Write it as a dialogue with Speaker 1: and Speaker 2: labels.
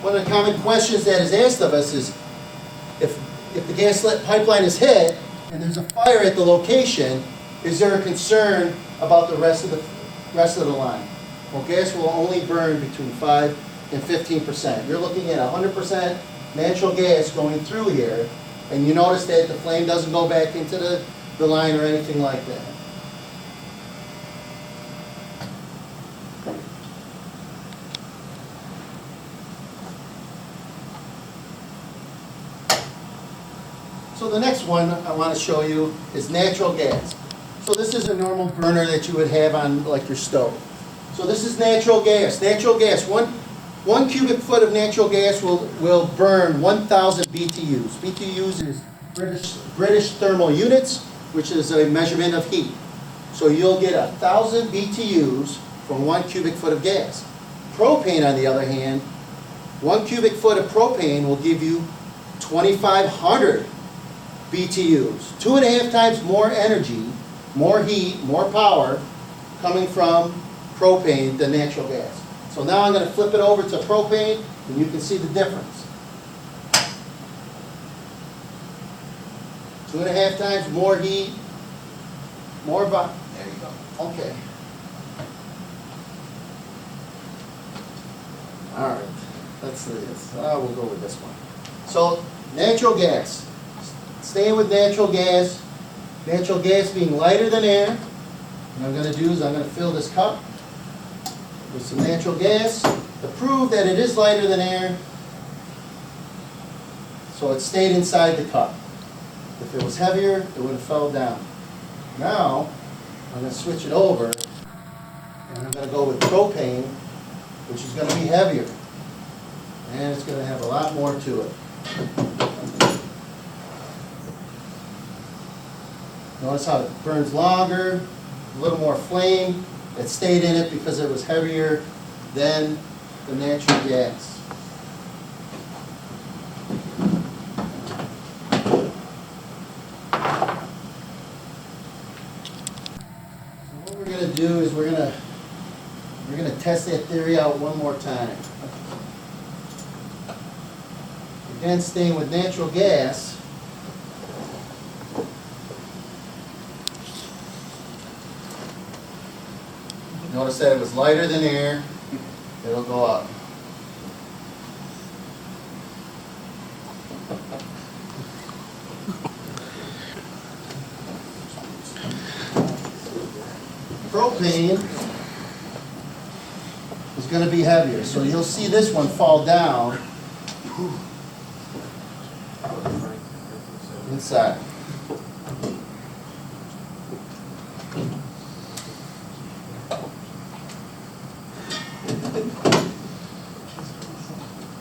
Speaker 1: one of the common questions that is asked of us is, if the gas pipeline is hit and there's a fire at the location, is there a concern about the rest of the line? Well, gas will only burn between 5 and 15%. You're looking at 100% natural gas going through here, and you notice that the flame doesn't go back into the line or anything like that. So the next one I want to show you is natural gas. So this is a normal burner that you would have on like your stove. So this is natural gas. Natural gas, one cubic foot of natural gas will burn 1,000 BTUs. BTUs is British thermal units, which is a measurement of heat. So you'll get 1,000 BTUs from 1 cubic foot of gas. Propane, on the other hand, 1 cubic foot of propane will give you 2,500 BTUs. 2.5 times more energy, more heat, more power coming from propane than natural gas. So now I'm going to flip it over to propane, and you can see the difference. 2.5 times more heat, more there you go. Okay. All right. Let's see this. We'll go with this one. So natural gas. Staying with natural gas being lighter than air. What I'm going to do is I'm going to fill this cup with some natural gas to prove that it is lighter than air, so it stayed inside the cup. If it was heavier, it would have fell down. Now, I'm going to switch it over, and I'm going to go with propane, which is going to be heavier. And it's going to have a lot more to it. Notice how it burns longer, a little more flame. It stayed in it because it was heavier than the natural gas. So what we're going to do is we're going to test that theory out one more time. Again, staying with natural gas. Notice that it was lighter than air. It'll go up. Propane is going to be heavier, so you'll see this one fall down inside.